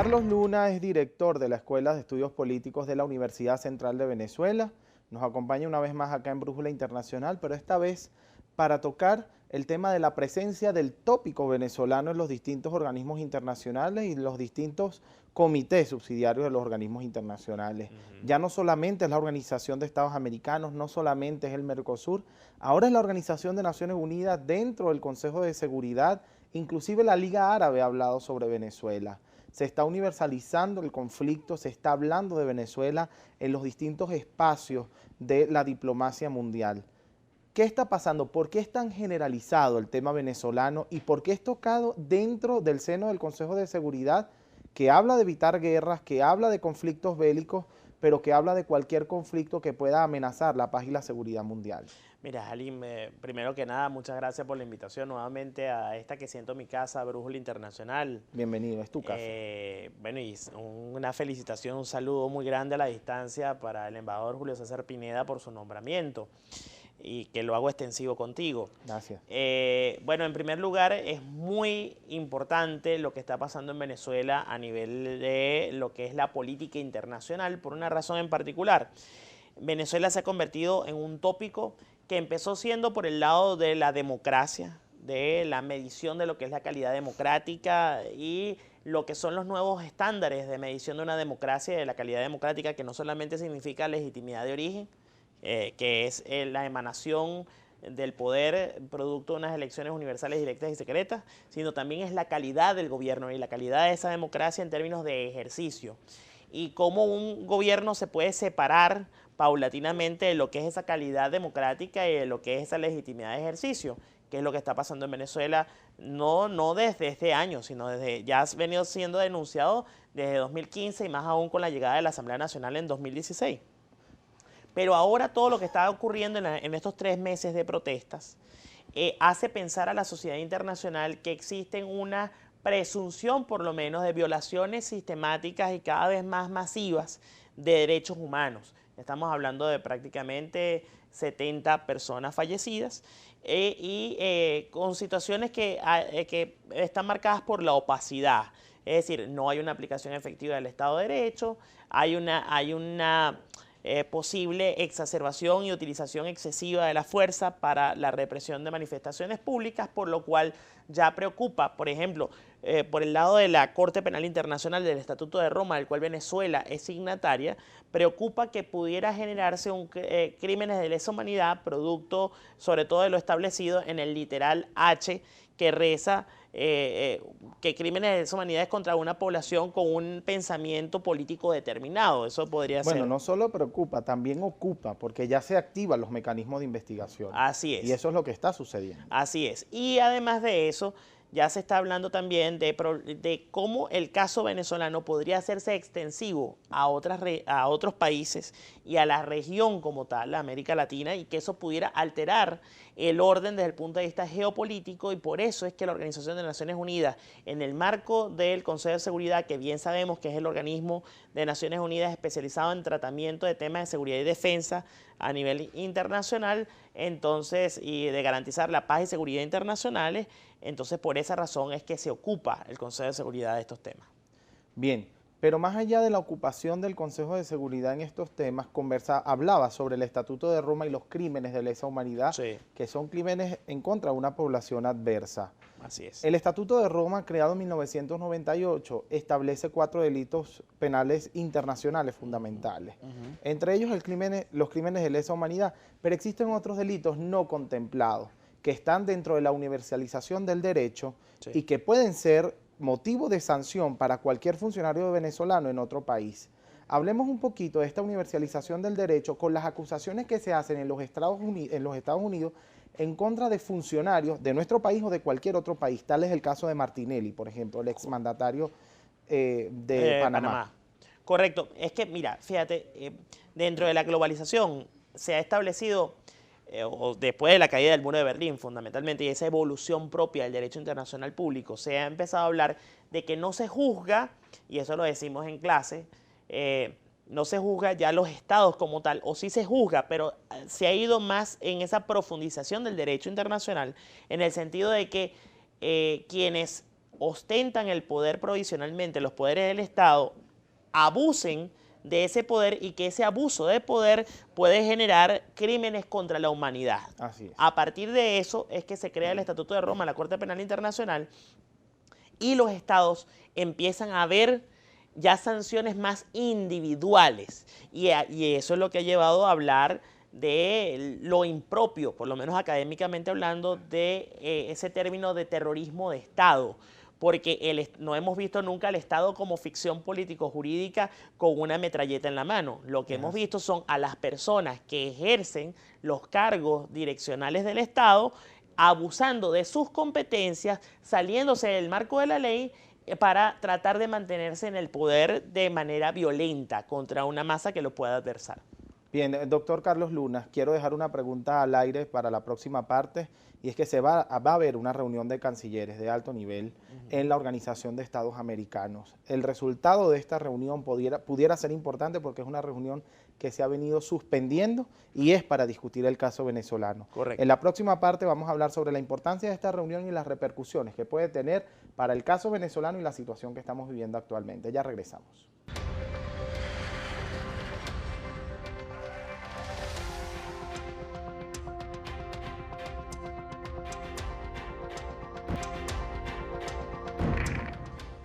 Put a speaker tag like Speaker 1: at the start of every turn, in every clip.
Speaker 1: Carlos Luna es director de la Escuela de Estudios Políticos de la Universidad Central de Venezuela. Nos acompaña una vez más acá en Brújula Internacional, pero esta vez para tocar el tema de la presencia del tópico venezolano en los distintos organismos internacionales y los distintos comités subsidiarios de los organismos internacionales. Ya no solamente es la Organización de Estados Americanos, no solamente es el Mercosur, ahora es la Organización de Naciones Unidas dentro del Consejo de Seguridad, inclusive la Liga Árabe ha hablado sobre Venezuela. Se está universalizando el conflicto, se está hablando de Venezuela en los distintos espacios de la diplomacia mundial. ¿Qué está pasando? ¿Por qué es tan generalizado el tema venezolano y por qué es tocado dentro del seno del Consejo de Seguridad, que habla de evitar guerras, que habla de conflictos bélicos, pero que habla de cualquier conflicto que pueda amenazar la paz y la seguridad mundial?
Speaker 2: Mira, Halim, primero que nada, muchas gracias por la invitación nuevamente a esta que siento mi casa, Brújula Internacional.
Speaker 1: Bienvenido, es tu casa.
Speaker 2: Bueno, y una felicitación, un saludo muy grande a la distancia para el embajador Julio César Pineda por su nombramiento y que lo hago extensivo contigo.
Speaker 1: Gracias.
Speaker 2: Bueno, en primer lugar, es muy importante lo que está pasando en Venezuela a nivel de lo que es la política internacional, por una razón en particular. Venezuela se ha convertido en un tópico que empezó siendo por el lado de la democracia, de la medición de lo que es la calidad democrática y lo que son los nuevos estándares de medición de una democracia y de la calidad democrática, que no solamente significa legitimidad de origen, que es la emanación del poder producto de unas elecciones universales, directas y secretas, sino también es la calidad del gobierno y la calidad de esa democracia en términos de ejercicio. Y cómo un gobierno se puede separar paulatinamente de lo que es esa calidad democrática y de lo que es esa legitimidad de ejercicio, que es lo que está pasando en Venezuela, no desde este año, sino desde ya ha venido siendo denunciado desde 2015 y más aún con la llegada de la Asamblea Nacional en 2016. Pero ahora todo lo que está ocurriendo en estos 3 meses de protestas hace pensar a la sociedad internacional que existen una presunción, por lo menos, de violaciones sistemáticas y cada vez más masivas de derechos humanos. Estamos hablando de prácticamente 70 personas fallecidas con situaciones que están marcadas por la opacidad. Es decir, no hay una aplicación efectiva del Estado de Derecho, hay una posible exacerbación y utilización excesiva de la fuerza para la represión de manifestaciones públicas, por lo cual ya preocupa, por ejemplo, por el lado de la Corte Penal Internacional del Estatuto de Roma, del cual Venezuela es signataria, preocupa que pudiera generarse crímenes de lesa humanidad, producto sobre todo de lo establecido en el literal H, que reza que crímenes de lesa humanidad es contra una población con un pensamiento político determinado. Eso podría ser.
Speaker 1: Bueno, no solo preocupa, también ocupa, porque ya se activan los mecanismos de investigación.
Speaker 2: Así es.
Speaker 1: Y eso es lo que está sucediendo.
Speaker 2: Así es. Y además de eso, ya se está hablando también de cómo el caso venezolano podría hacerse extensivo a otros países y a la región como tal, la América Latina, y que eso pudiera alterar el orden desde el punto de vista geopolítico, y por eso es que la Organización de Naciones Unidas, en el marco del Consejo de Seguridad, que bien sabemos que es el organismo de Naciones Unidas especializado en tratamiento de temas de seguridad y defensa a nivel internacional, entonces, y de garantizar la paz y seguridad internacionales, entonces por esa razón es que se ocupa el Consejo de Seguridad de estos temas.
Speaker 1: Bien, pero más allá de la ocupación del Consejo de Seguridad en estos temas, hablaba sobre el Estatuto de Roma y los crímenes de lesa humanidad,
Speaker 2: Sí.
Speaker 1: que son crímenes en contra de una población adversa.
Speaker 2: Así es.
Speaker 1: El Estatuto de Roma, creado en 1998, establece 4 delitos penales internacionales fundamentales. Entre ellos los crímenes de lesa humanidad, pero existen otros delitos no contemplados, que están dentro de la universalización del derecho, sí, y que pueden ser motivo de sanción para cualquier funcionario venezolano en otro país. Hablemos un poquito de esta universalización del derecho con las acusaciones que se hacen en los Estados Unidos en contra de funcionarios de nuestro país o de cualquier otro país. Tal es el caso de Martinelli, por ejemplo, el exmandatario de Panamá.
Speaker 2: Correcto. Es que, mira, fíjate, dentro de la globalización se ha establecido, o después de la caída del muro de Berlín, fundamentalmente, y esa evolución propia del derecho internacional público, se ha empezado a hablar de que no se juzga, y eso lo decimos en clase, no se juzga ya los estados como tal, o sí se juzga, pero se ha ido más en esa profundización del derecho internacional, en el sentido de que quienes ostentan el poder provisionalmente, los poderes del Estado, abusen de ese poder y que ese abuso de poder puede generar crímenes contra la humanidad.
Speaker 1: Así es.
Speaker 2: A partir de eso es que se crea el Estatuto de Roma, la Corte Penal Internacional, y los estados empiezan a ver ya sanciones más individuales. Y eso es lo que ha llevado a hablar de lo impropio, por lo menos académicamente hablando, de ese término de terrorismo de Estado. Porque no hemos visto nunca al Estado como ficción político-jurídica con una metralleta en la mano. Lo que hemos visto son a las personas que ejercen los cargos direccionales del Estado abusando de sus competencias, saliéndose del marco de la ley para tratar de mantenerse en el poder de manera violenta contra una masa que lo pueda adversar.
Speaker 1: Bien, doctor Carlos Luna, quiero dejar una pregunta al aire para la próxima parte, y es que va a haber una reunión de cancilleres de alto nivel en la Organización de Estados Americanos. El resultado de esta reunión pudiera ser importante porque es una reunión que se ha venido suspendiendo y es para discutir el caso venezolano.
Speaker 2: Correcto.
Speaker 1: En la próxima parte vamos a hablar sobre la importancia de esta reunión y las repercusiones que puede tener para el caso venezolano y la situación que estamos viviendo actualmente. Ya regresamos.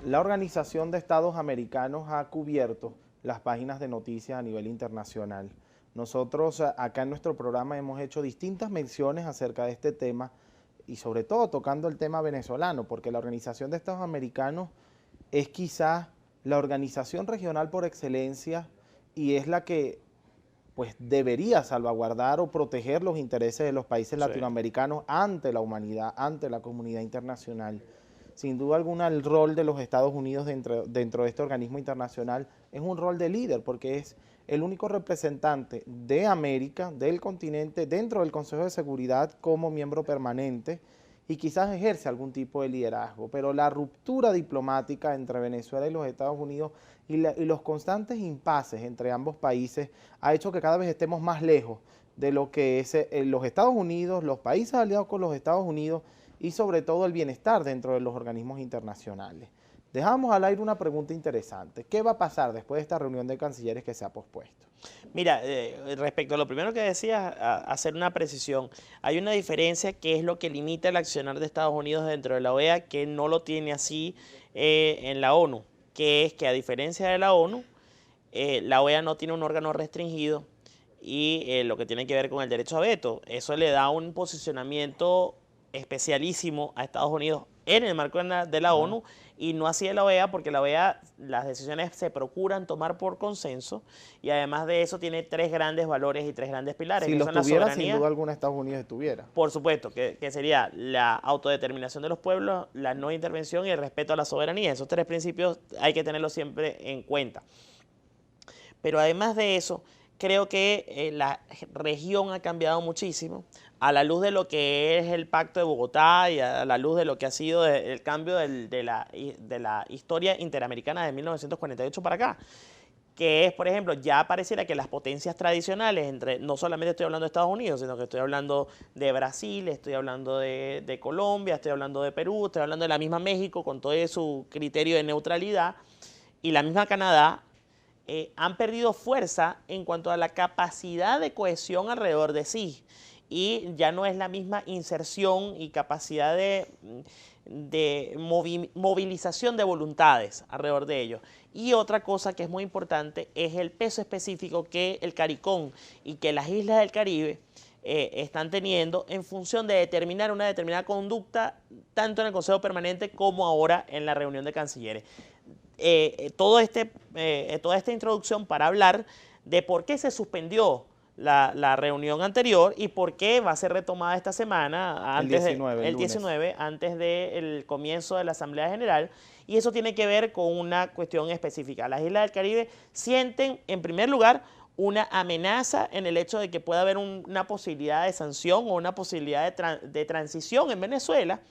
Speaker 1: La Organización de Estados Americanos ha cubierto las páginas de noticias a nivel internacional. Nosotros acá en nuestro programa hemos hecho distintas menciones acerca de este tema y sobre todo tocando el tema venezolano, porque la Organización de Estados Americanos es quizás la organización regional por excelencia y es la que pues debería salvaguardar o proteger los intereses de los países latinoamericanos ante la humanidad, ante la comunidad internacional. Sin duda alguna, el rol de los Estados Unidos dentro de este organismo internacional es un rol de líder, porque es el único representante de América, del continente, dentro del Consejo de Seguridad como miembro permanente y quizás ejerce algún tipo de liderazgo. Pero la ruptura diplomática entre Venezuela y los Estados Unidos y los constantes impases entre ambos países ha hecho que cada vez estemos más lejos de lo que es los Estados Unidos, los países aliados con los Estados Unidos, y sobre todo el bienestar dentro de los organismos internacionales. Dejamos al aire una pregunta interesante. ¿Qué va a pasar después de esta reunión de cancilleres que se ha pospuesto?
Speaker 2: Mira, respecto a lo primero que decías, hacer una precisión. Hay una diferencia que es lo que limita el accionar de Estados Unidos dentro de la OEA, que no lo tiene así en la ONU, que es que a diferencia de la ONU, la OEA no tiene un órgano restringido y lo que tiene que ver con el derecho a veto. Eso le da un posicionamiento especialísimo a Estados Unidos en el marco de la ONU y no así de la OEA, porque la OEA las decisiones se procuran tomar por consenso y además de eso tiene tres grandes valores y tres grandes pilares.
Speaker 1: Si
Speaker 2: que
Speaker 1: los
Speaker 2: son
Speaker 1: tuviera,
Speaker 2: la soberanía,
Speaker 1: sin duda alguna Estados Unidos estuviera.
Speaker 2: por supuesto, que sería la autodeterminación de los pueblos, la no intervención y el respeto a la soberanía. Esos tres principios hay que tenerlos siempre en cuenta. Pero además de eso, creo que la región ha cambiado muchísimo a la luz de lo que es el Pacto de Bogotá y a la luz de lo que ha sido el cambio de la historia interamericana de 1948 para acá. Que es, por ejemplo, ya pareciera que las potencias tradicionales, no solamente estoy hablando de Estados Unidos, sino que estoy hablando de Brasil, estoy hablando de Colombia, estoy hablando de Perú, estoy hablando de la misma México con todo su criterio de neutralidad y la misma Canadá, han perdido fuerza en cuanto a la capacidad de cohesión alrededor de sí y ya no es la misma inserción y capacidad de movilización de voluntades alrededor de ellos. Y otra cosa que es muy importante es el peso específico que el CARICOM y que las islas del Caribe están teniendo en función de determinar una determinada conducta tanto en el Consejo Permanente como ahora en la reunión de cancilleres. Toda esta introducción para hablar de por qué se suspendió la reunión anterior y por qué va a ser retomada esta semana, antes el 19, antes del comienzo de la Asamblea General, y eso tiene que ver con una cuestión específica. Las Islas del Caribe sienten, en primer lugar, una amenaza en el hecho de que pueda haber una posibilidad de sanción o una posibilidad de transición en Venezuela,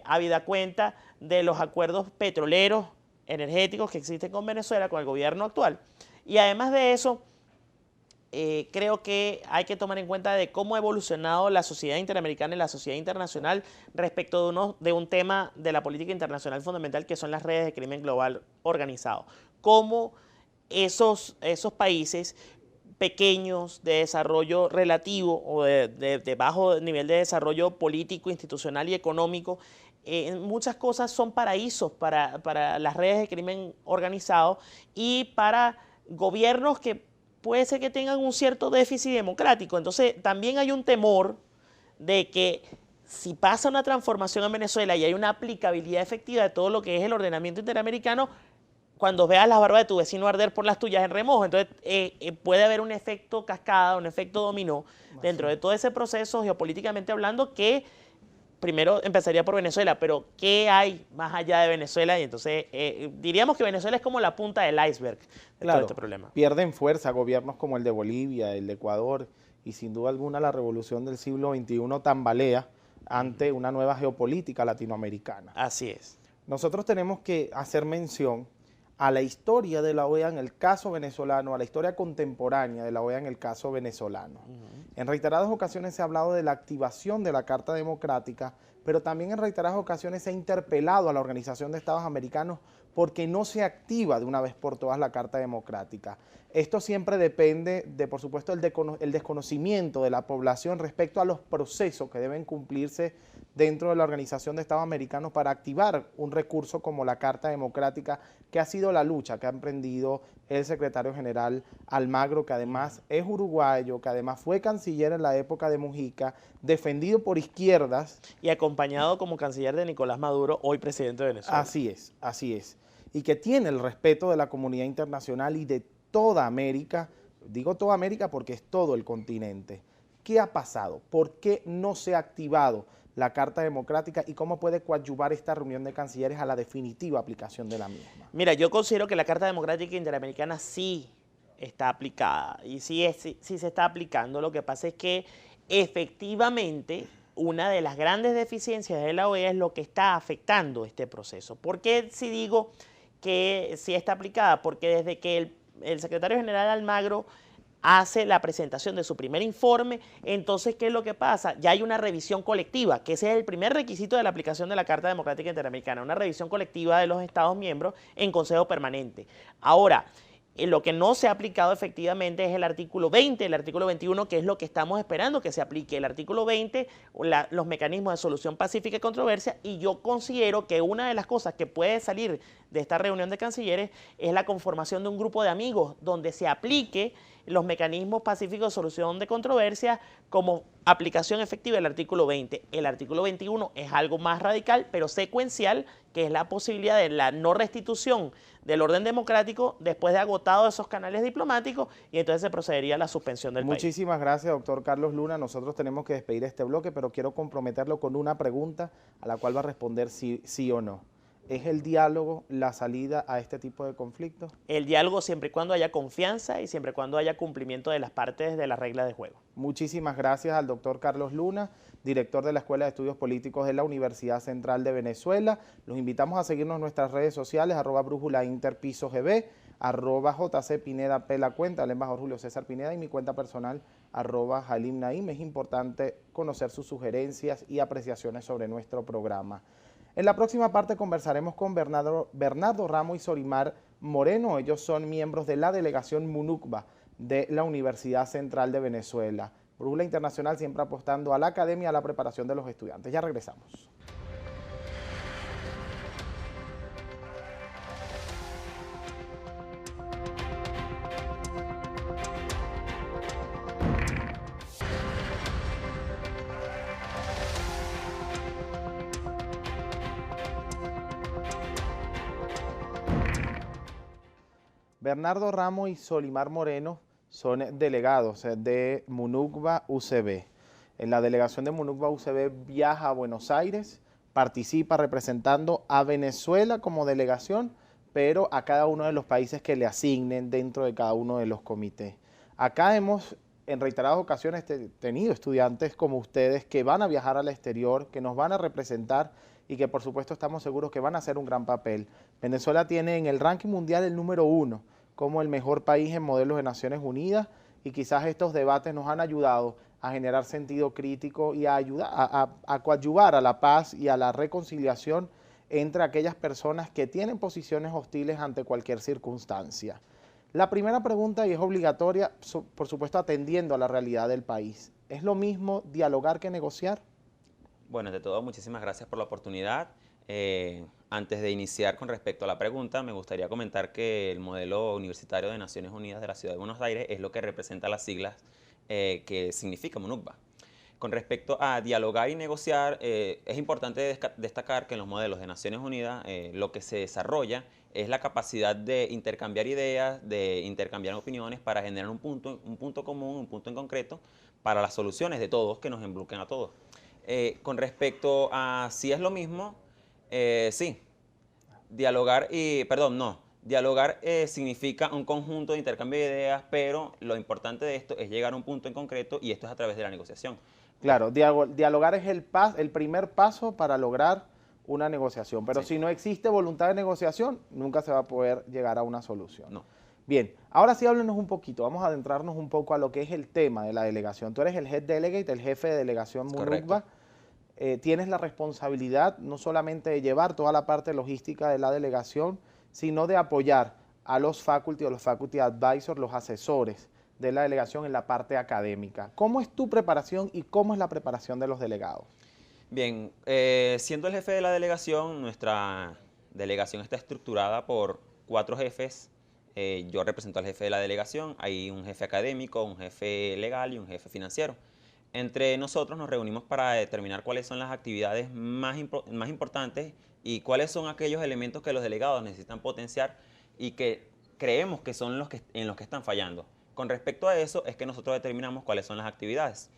Speaker 2: habida cuenta de los acuerdos petroleros energéticos que existen con Venezuela, con el gobierno actual. Y además de eso, creo que hay que tomar en cuenta de cómo ha evolucionado la sociedad interamericana y la sociedad internacional respecto de un tema de la política internacional fundamental, que son las redes de crimen global organizado. Cómo esos países pequeños de desarrollo relativo o de bajo nivel de desarrollo político, institucional y económico, en muchas cosas son paraísos para las redes de crimen organizado y para gobiernos que puede ser que tengan un cierto déficit democrático. Entonces también hay un temor de que si pasa una transformación en Venezuela y hay una aplicabilidad efectiva de todo lo que es el ordenamiento interamericano, cuando veas las barbas de tu vecino arder por las tuyas en remojo, entonces puede haber un efecto cascada, un efecto dominó dentro de todo ese proceso geopolíticamente hablando que primero empezaría por Venezuela, pero ¿qué hay más allá de Venezuela? Y entonces diríamos que Venezuela es como la punta del iceberg de todo este problema.
Speaker 1: Pierden fuerza gobiernos como el de Bolivia, el de Ecuador, y sin duda alguna la revolución del siglo XXI tambalea ante una nueva geopolítica latinoamericana.
Speaker 2: Así es.
Speaker 1: Nosotros tenemos que hacer mención a la historia de la OEA en el caso venezolano, a la historia contemporánea de la OEA en el caso venezolano. En reiteradas ocasiones se ha hablado de la activación de la Carta Democrática, pero también en reiteradas ocasiones se ha interpelado a la Organización de Estados Americanos porque no se activa de una vez por todas la Carta Democrática. Esto siempre depende de, por supuesto, el desconocimiento de la población respecto a los procesos que deben cumplirse dentro de la Organización de Estados Americanos para activar un recurso como la Carta Democrática, que ha sido la lucha que ha emprendido el secretario general Almagro, que además es uruguayo, que además fue canciller en la época de Mujica, defendido por izquierdas.
Speaker 2: Y acompañado como canciller de Nicolás Maduro, hoy presidente de Venezuela.
Speaker 1: Así es, así es. Y que tiene el respeto de la comunidad internacional y de toda América. Digo toda América porque es todo el continente. ¿Qué ha pasado? ¿Por qué no se ha activado la Carta Democrática y cómo puede coadyuvar esta reunión de cancilleres a la definitiva aplicación de la misma?
Speaker 2: Mira, yo considero que la Carta Democrática Interamericana sí está aplicada y sí se está aplicando. Lo que pasa es que efectivamente una de las grandes deficiencias de la OEA es lo que está afectando este proceso. ¿Por qué si digo que sí está aplicada? Porque desde que el secretario general Almagro hace la presentación de su primer informe, entonces, ¿qué es lo que pasa? Ya hay una revisión colectiva, que ese es el primer requisito de la aplicación de la Carta Democrática Interamericana, una revisión colectiva de los Estados miembros en Consejo Permanente. Ahora, lo que no se ha aplicado efectivamente es el artículo 20, el artículo 21, que es lo que estamos esperando que se aplique. El artículo 20, los mecanismos de solución pacífica y controversia, y yo considero que una de las cosas que puede salir de esta reunión de cancilleres es la conformación de un grupo de amigos donde se aplique los mecanismos pacíficos de solución de controversia como aplicación efectiva del artículo 20. El artículo 21 es algo más radical, pero secuencial, que es la posibilidad de la no restitución del orden democrático después de agotado esos canales diplomáticos, y entonces se procedería a la suspensión del país.
Speaker 1: Muchísimas gracias, doctor Carlos Luna. Nosotros tenemos que despedir este bloque, pero quiero comprometerlo con una pregunta a la cual va a responder sí o no. ¿Es el diálogo la salida a este tipo de conflictos?
Speaker 2: El diálogo siempre y cuando haya confianza y siempre y cuando haya cumplimiento de las partes de las reglas de juego.
Speaker 1: Muchísimas gracias al doctor Carlos Luna, director de la Escuela de Estudios Políticos de la Universidad Central de Venezuela. Los invitamos a seguirnos en nuestras redes sociales, @brújulainterpisogb, @jcpinedap la cuenta, el embajador Julio César Pineda, y mi cuenta personal, @jalimnaim. Es importante conocer sus sugerencias y apreciaciones sobre nuestro programa. En la próxima parte conversaremos con Bernardo Ramos y Solimar Moreno. Ellos son miembros de la delegación MUNUCBA de la Universidad Central de Venezuela. Brújula Internacional siempre apostando a la academia y a la preparación de los estudiantes. Ya regresamos. Bernardo Ramos y Solimar Moreno son delegados de MUNUCBA UCB. En la delegación de MUNUCBA UCB viaja a Buenos Aires, participa representando a Venezuela como delegación, pero a cada uno de los países que le asignen dentro de cada uno de los comités. Acá hemos en reiteradas ocasiones tenido estudiantes como ustedes que van a viajar al exterior, que nos van a representar y que por supuesto estamos seguros que van a hacer un gran papel. Venezuela tiene en el ranking mundial el número 1 como el mejor país en modelos de Naciones Unidas y quizás estos debates nos han ayudado a generar sentido crítico y a ayudar a coadyuvar a la paz y a la reconciliación entre aquellas personas que tienen posiciones hostiles ante cualquier circunstancia. La primera pregunta, y es obligatoria, por supuesto atendiendo a la realidad del país, ¿es lo mismo dialogar que negociar?
Speaker 3: Bueno, ante todo, muchísimas gracias por la oportunidad. Antes de iniciar con respecto a la pregunta, me gustaría comentar que el modelo universitario de Naciones Unidas de la Ciudad de Buenos Aires es lo que representa las siglas que significa MUNUCBA. Con respecto a dialogar y negociar, es importante destacar que en los modelos de Naciones Unidas lo que se desarrolla es la capacidad de intercambiar ideas, de intercambiar opiniones para generar un punto común, un punto en concreto para las soluciones de todos que nos involucren a todos. Con respecto a si es lo mismo, sí. Dialogar significa un conjunto de intercambio de ideas, pero lo importante de esto es llegar a un punto en concreto y esto es a través de la negociación.
Speaker 1: Claro, dialogar es el primer paso para lograr una negociación, pero si no existe voluntad de negociación, nunca se va a poder llegar a una solución.
Speaker 3: No.
Speaker 1: Bien, ahora sí háblenos un poquito, vamos a adentrarnos un poco a lo que es el tema de la delegación. Tú eres el Head Delegate, el jefe de delegación MUNUCBA. Tienes la responsabilidad no solamente de llevar toda la parte logística de la delegación, sino de apoyar a los faculty o los faculty advisors, los asesores de la delegación en la parte académica. ¿Cómo es tu preparación y cómo es la preparación de los delegados?
Speaker 3: Bien, siendo el jefe de la delegación, nuestra delegación está estructurada por 4 jefes. Yo represento al jefe de la delegación, hay un jefe académico, un jefe legal y un jefe financiero. Entre nosotros nos reunimos para determinar cuáles son las actividades más importantes y cuáles son aquellos elementos que los delegados necesitan potenciar y que creemos que son en los que están fallando. Con respecto a eso es que nosotros determinamos cuáles son las actividades.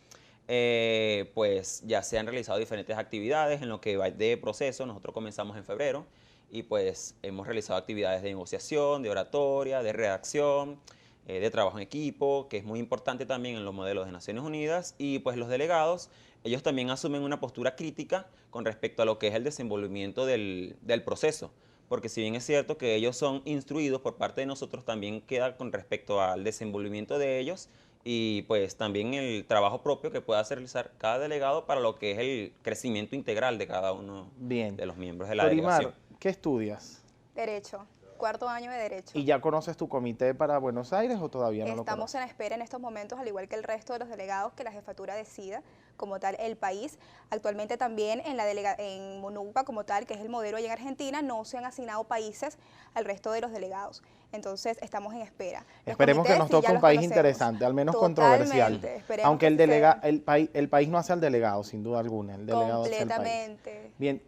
Speaker 3: Pues ya se han realizado diferentes actividades en lo que va de proceso. Nosotros comenzamos en febrero y pues hemos realizado actividades de negociación, de oratoria, de redacción, de trabajo en equipo, que es muy importante también en los modelos de Naciones Unidas, y pues los delegados, ellos también asumen una postura crítica con respecto a lo que es el desenvolvimiento del proceso, porque si bien es cierto que ellos son instruidos por parte de nosotros, también queda con respecto al desenvolvimiento de ellos y pues también el trabajo propio que pueda realizar cada delegado para lo que es el crecimiento integral de cada uno de los miembros de la delegación.
Speaker 1: ¿Qué estudias?
Speaker 4: Derecho. 4º año de Derecho.
Speaker 1: ¿Y ya conoces tu comité para Buenos Aires o todavía no lo conoces?
Speaker 4: Estamos en espera en estos momentos, al igual que el resto de los delegados, que la jefatura decida como tal el país. Actualmente también en MUNUCBA como tal, que es el modelo allá en Argentina, no se han asignado países al resto de los delegados. Entonces estamos en espera.
Speaker 1: Esperemos que nos toque un país interesante, al menos controversial. Aunque el país no hace al delegado, sin duda alguna. El delegado hace al país.
Speaker 4: Completamente.
Speaker 1: Bien.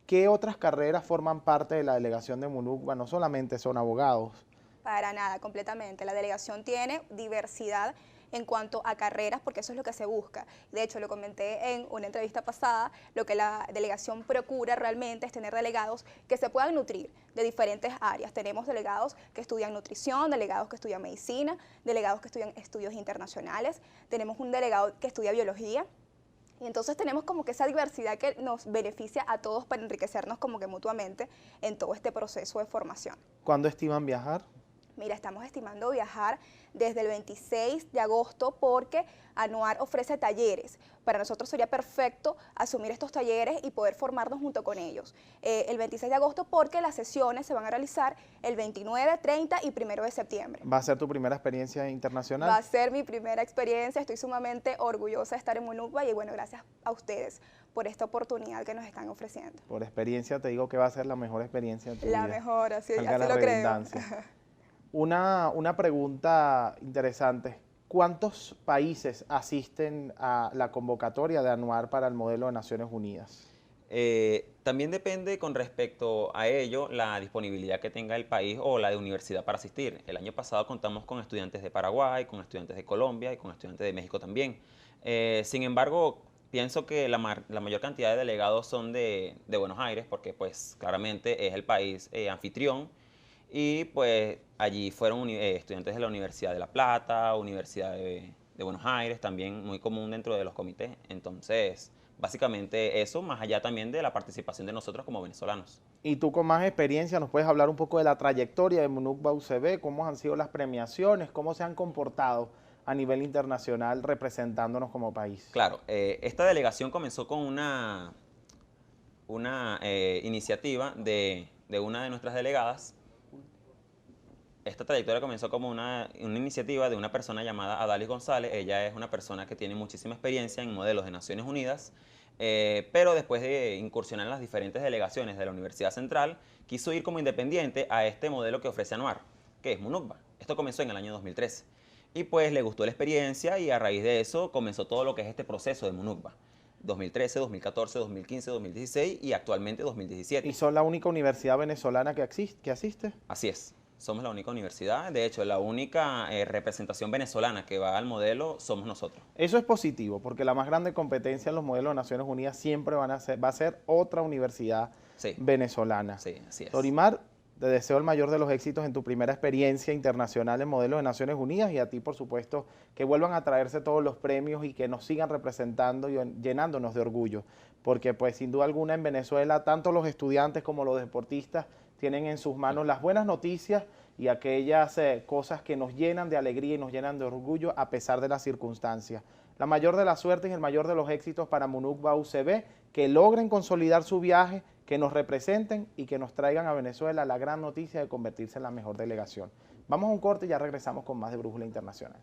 Speaker 1: ¿Qué otras carreras forman parte de la delegación de MUNUCBA? No solamente son abogados.
Speaker 4: Para nada, completamente. La delegación tiene diversidad en cuanto a carreras, porque eso es lo que se busca. De hecho, lo comenté en una entrevista pasada, lo que la delegación procura realmente es tener delegados que se puedan nutrir de diferentes áreas. Tenemos delegados que estudian nutrición, delegados que estudian medicina, delegados que estudian estudios internacionales, tenemos un delegado que estudia biología. Y entonces tenemos como que esa diversidad que nos beneficia a todos para enriquecernos como que mutuamente en todo este proceso de formación.
Speaker 1: ¿Cuándo estiman viajar?
Speaker 4: Mira, estamos estimando viajar desde el 26 de agosto porque ANUAR ofrece talleres. Para nosotros sería perfecto asumir estos talleres y poder formarnos junto con ellos. El 26 de agosto porque las sesiones se van a realizar el 29, 30 y 1 de septiembre.
Speaker 1: ¿Va a ser tu primera experiencia internacional?
Speaker 4: Va a ser mi primera experiencia. Estoy sumamente orgullosa de estar en MUNUCBA y bueno, gracias a ustedes por esta oportunidad que nos están ofreciendo.
Speaker 1: Por experiencia te digo que va a ser la mejor experiencia de tu vida.
Speaker 4: La mejor, así
Speaker 1: lo creo. Una pregunta interesante. ¿Cuántos países asisten a la convocatoria de ANUAR para el modelo de Naciones Unidas?
Speaker 3: También depende con respecto a ello la disponibilidad que tenga el país o la de universidad para asistir. El año pasado contamos con estudiantes de Paraguay, con estudiantes de Colombia y con estudiantes de México también. Sin embargo, pienso que la mayor cantidad de delegados son de Buenos Aires porque pues claramente es el país anfitrión. Y pues allí fueron estudiantes de la Universidad de La Plata, Universidad de Buenos Aires, también muy común dentro de los comités. Entonces, básicamente eso, más allá también de la participación de nosotros como venezolanos.
Speaker 1: Y tú con más experiencia, ¿nos puedes hablar un poco de la trayectoria de MUNUCBA UCB? ¿Cómo han sido las premiaciones? ¿Cómo se han comportado a nivel internacional representándonos como país.
Speaker 3: Claro, esta delegación comenzó con una iniciativa de una de nuestras delegadas. Esta trayectoria comenzó como una iniciativa de una persona llamada Adalis González. Ella es una persona que tiene muchísima experiencia en modelos de Naciones Unidas, pero después de incursionar en las diferentes delegaciones de la Universidad Central, quiso ir como independiente a este modelo que ofrece Anuar, que es MUNUCBA. Esto comenzó en el año 2013. Y pues le gustó la experiencia y a raíz de eso comenzó todo lo que es este proceso de MUNUCBA. 2013, 2014, 2015, 2016 y actualmente 2017.
Speaker 1: ¿Y son la única universidad venezolana que asiste?
Speaker 3: Así es. Somos la única universidad, de hecho, la única representación venezolana que va al modelo somos nosotros.
Speaker 1: Eso es positivo, porque la más grande competencia en los modelos de Naciones Unidas siempre va a ser otra universidad venezolana.
Speaker 3: Sí, así es.
Speaker 1: Sorimar, te deseo el mayor de los éxitos en tu primera experiencia internacional en modelos de Naciones Unidas y a ti, por supuesto, que vuelvan a traerse todos los premios y que nos sigan representando y llenándonos de orgullo, porque pues sin duda alguna en Venezuela, tanto los estudiantes como los deportistas tienen en sus manos las buenas noticias y aquellas cosas que nos llenan de alegría y nos llenan de orgullo a pesar de las circunstancias. La mayor de las suertes y el mayor de los éxitos para MUNUCBA UCB, que logren consolidar su viaje, que nos representen y que nos traigan a Venezuela la gran noticia de convertirse en la mejor delegación. Vamos a un corte y ya regresamos con más de Brújula Internacional.